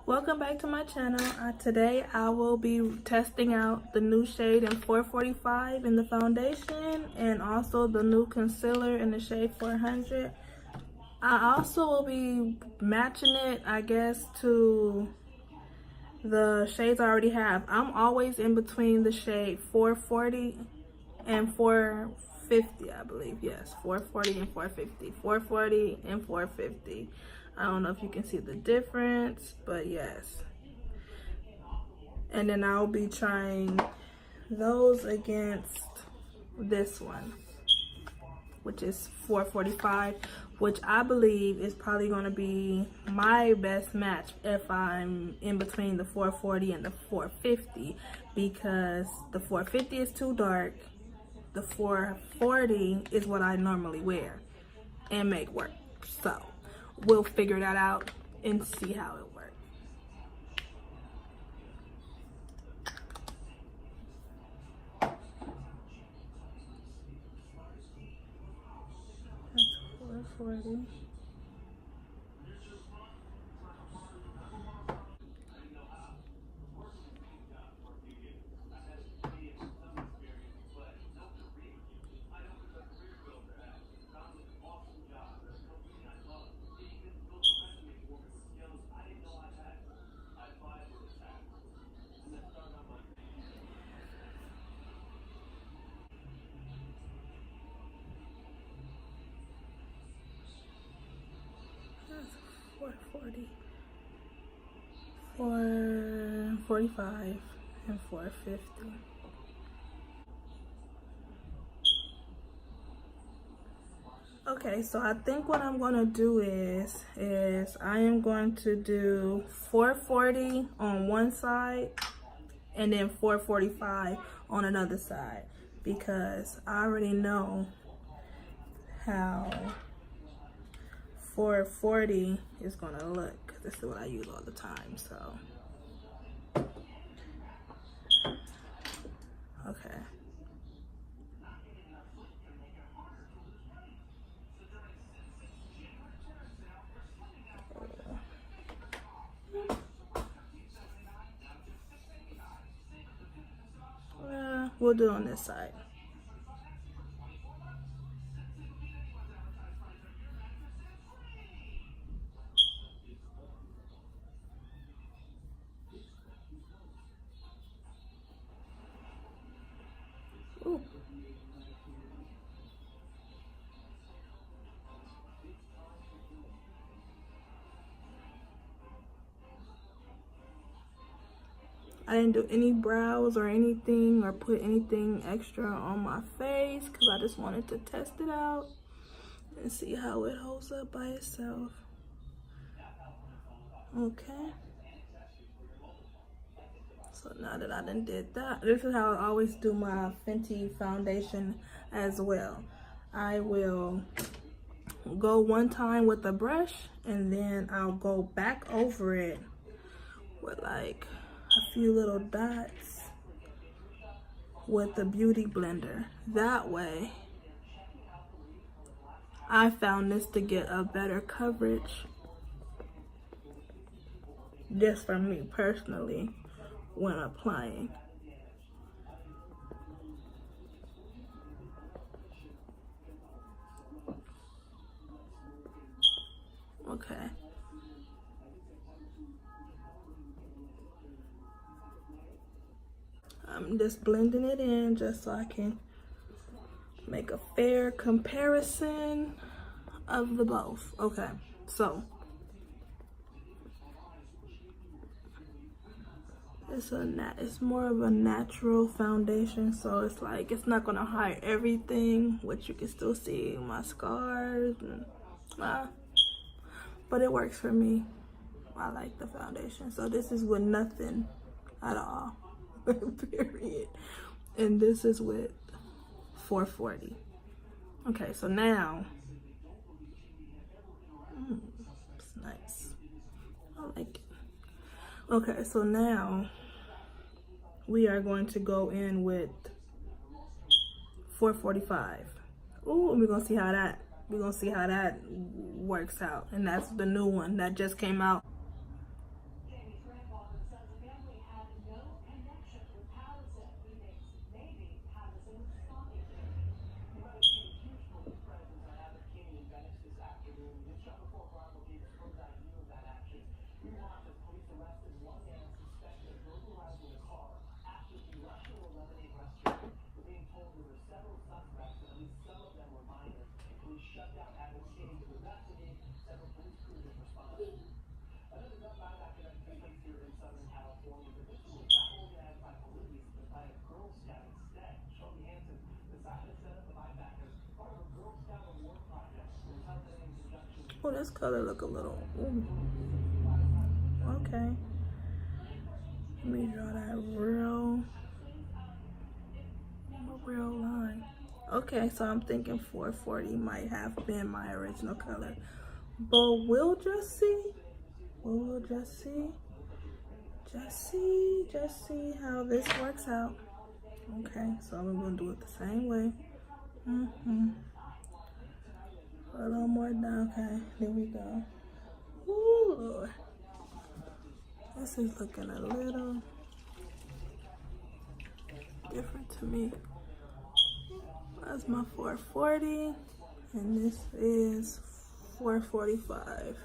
Welcome back to my channel. Today I will be testing out the new shade in 445 in the foundation and also the new concealer in the shade 400. I also will be matching it, I guess, to the shades I already have. I'm always in between the shade 440 and 450, I believe. Yes, 440 and 450. 440 and 450. I don't know if you can see the difference, but yes. And then I'll be trying those against this one, which is 445, which I believe is probably going to be my best match if I'm in between the 440 and the 450, because the 450 is too dark. The 440 is what I normally wear and make work. So we'll figure that out and see how it works. That's 440. That's 440, 445, and 450. Okay, so I think what I'm gonna do is I am going to do 440 on one side and then 445 on another side, because I already know how 440 is gonna look, because this is what I use all the time. So okay. We'll do it on this side. Ooh. I didn't do any brows or anything or put anything extra on my face because I just wanted to test it out and see how it holds up by itself. Okay. So now that I done did that, this is how I always do my Fenty foundation as well. I will go one time with a brush and then I'll go back over it with like a few little dots with the beauty blender. That way I found this to get a better coverage, just for me personally, when applying. Okay. I'm just blending it in just so I can make a fair comparison of the both. Okay, so it's more of a natural foundation, so it's like it's not gonna hide everything, which you can still see my scars and but it works for me. I like the foundation. So this is with nothing at all. Period. And this is with 440. Okay, so now it's nice. I like it. Okay, so now we are going to go in with 445. Ooh, we're gonna see how that works out. And that's the new one that just came out. Oh, this color look a little, ooh. Okay. Let me draw that real line. Okay, so I'm thinking 440 might have been my original color, but we'll just see. We'll just see. Just see how this works out. Okay, so I'm gonna do it the same way. A little more down. Okay, there we go. Ooh, Lord. This is looking a little different to me. That's my 440, and this is 445.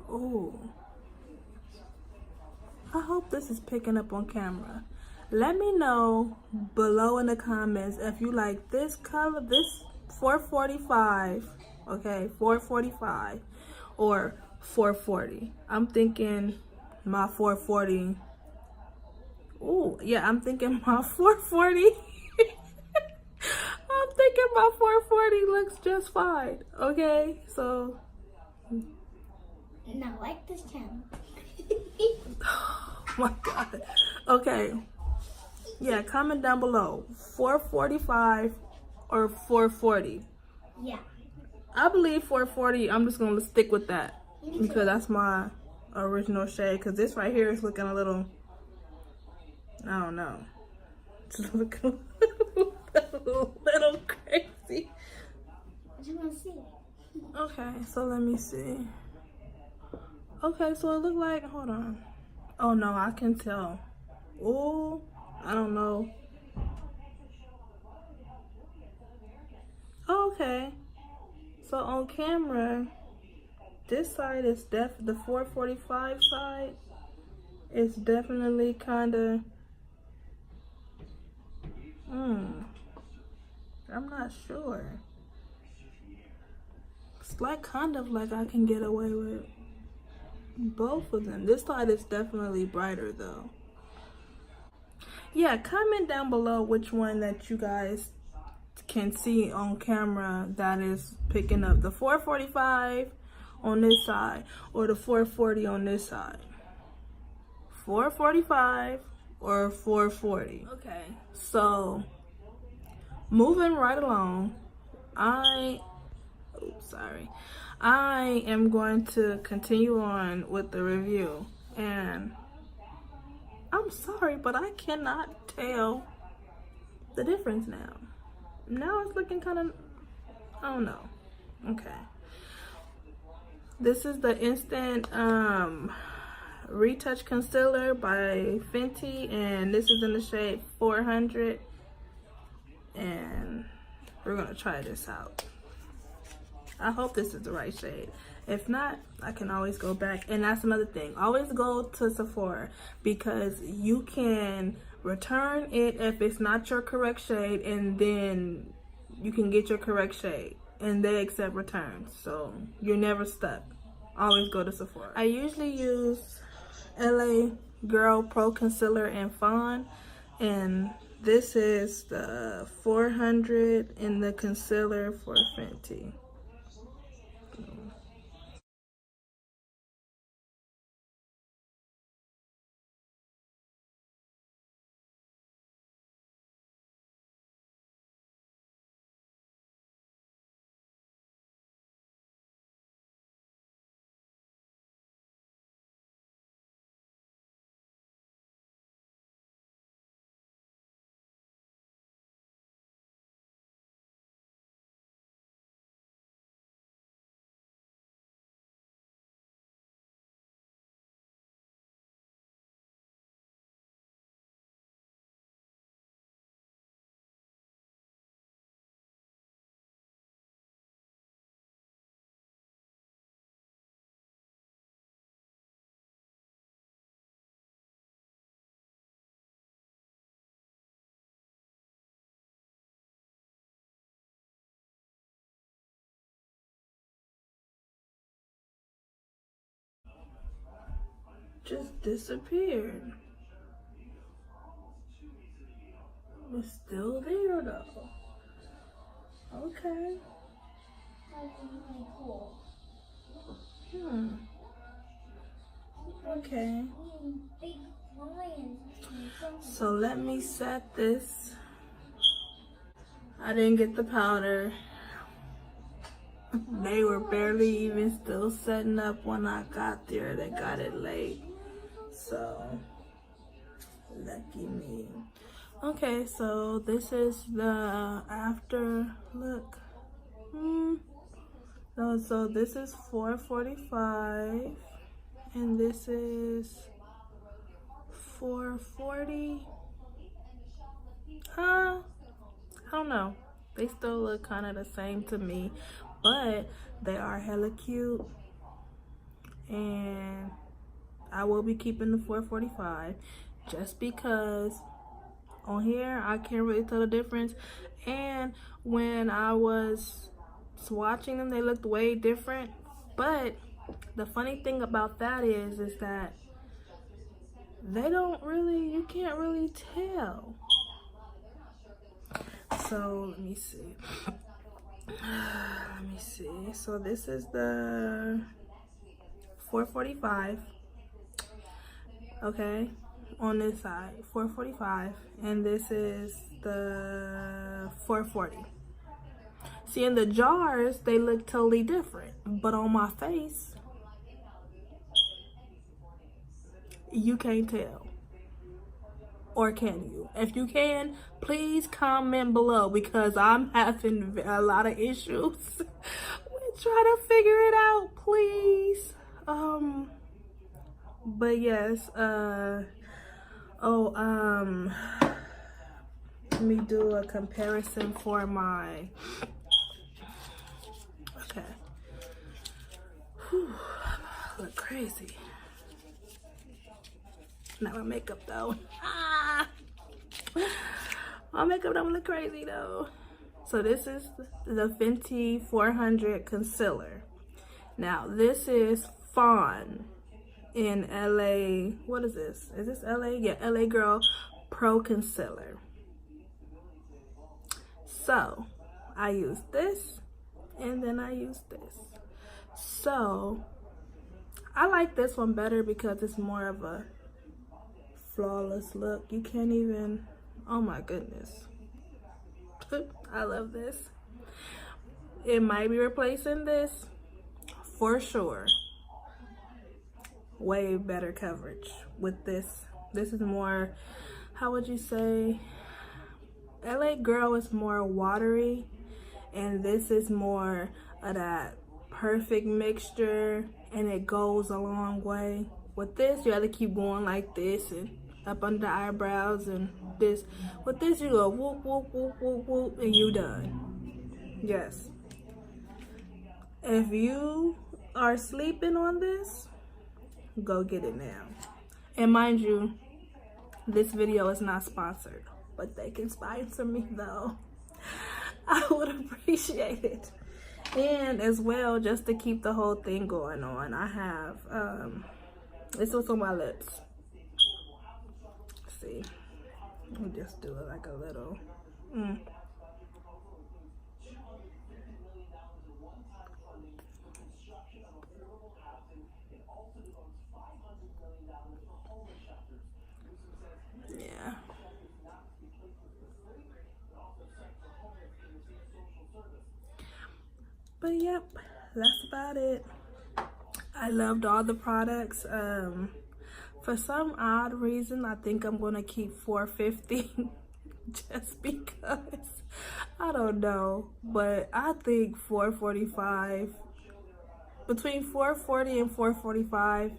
Oh, I hope this is picking up on camera. Let me know below in the comments if you like this color, this 445, okay, 445 or 440. I'm thinking my 440. Oh, yeah, I'm thinking my 440. I'm thinking my 440 looks just fine, okay? So now like this channel. Oh my God. Okay. Yeah, comment down below. 445 or 440. Yeah. I believe 440. I'm just gonna stick with that because that's my original shade. Cause this right here is looking a little, I don't know. It's looking a little crazy. I just want to see. Okay, so let me see. Okay, so it looked like, hold on. Oh no, I can tell. Oh, I don't know. Okay, so on camera, this side is the 445 side is definitely kind of, I'm not sure. It's like kind of like I can get away with both of them. This side is definitely brighter though. Yeah, comment down below which one that you guys can see on camera that is picking up the 445 on this side or the 440 on this side. 445 or 440. Okay, so moving right along, I am going to continue on with the review, and I'm sorry, but I cannot tell the difference now. Now it's looking kind of, I don't know. Okay. This is the Instant Retouch Concealer by Fenty, and this is in the shade 400. And we're gonna try this out. I hope this is the right shade. If not, I can always go back. And that's another thing. Always go to Sephora because you can return it if it's not your correct shade, and then you can get your correct shade and they accept returns. So you're never stuck. Always go to Sephora. I usually use L.A Girl Pro Concealer in Fawn, and this is the 400 in the concealer for Fenty. just disappeared. It's still there though. Okay. Okay. So let me set this. I didn't get the powder. They were barely even still setting up when I got there. They got it late. So, lucky me. Okay, so this is the after look. No, so this is $4.45 and this is $4.40. I don't know. They still look kind of the same to me, but they are hella cute. And I will be keeping the $4.45 just because on here I can't really tell the difference. And when I was swatching them, they looked way different. But the funny thing about that is that they don't really, you can't really tell. So let me see. Let me see. So this is the $4.45. Okay, on this side, $4.45, and this is the $4.40. See, in the jars, they look totally different, but on my face, you can't tell. Or can you? If you can, please comment below because I'm having a lot of issues with trying to figure it out, please. But yes, let me do a comparison for my, okay. Whew, look crazy. Not my makeup though. My makeup don't look crazy though. So this is the Fenty 400 Concealer. Now this is Fawn in L.A. What is this? Is this L.A.? Yeah, L.A Girl Pro Concealer. So I use this and then I use this. So I like this one better because it's more of a flawless look. You can't even, oh my goodness. I love this. It might be replacing this for sure. Way better coverage with this. This is more, how would you say, LA Girl is more watery and this is more of that perfect mixture and it goes a long way. With this you have to keep going like this and up under the eyebrows and this. With this you go whoop whoop whoop whoop whoop and you done. Yes. If you are sleeping on this, go get it now. And mind you, this video is not sponsored, but they can sponsor me though. I would appreciate it. And as well, just to keep the whole thing going on, I have this was on my lips. Let's see, let me just do it like a little yeah. But yep, that's about it. I loved all the products. For some odd reason, I think I'm gonna keep $4.50 just because I don't know. But I think $4.45, between $4.40 and $4.45,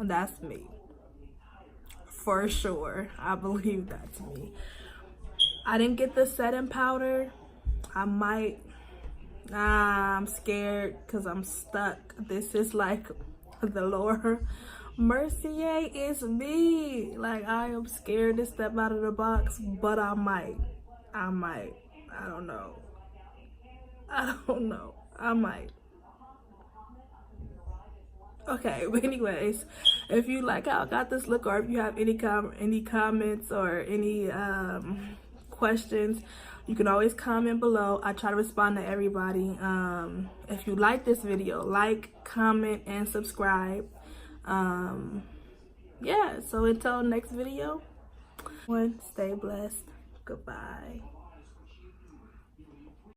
that's me. For sure, I believe that's me. I didn't get the setting powder. I might. I'm scared because I'm stuck. This is like the lower. Mercier is me. Like, I am scared to step out of the box, but I might. I don't know. I might. Okay, but anyways, if you like how I got this look, or if you have any comments or any questions, you can always comment below. I try to respond to everybody. If you like this video, like, comment, and subscribe. Yeah, so until next video, stay blessed. Goodbye.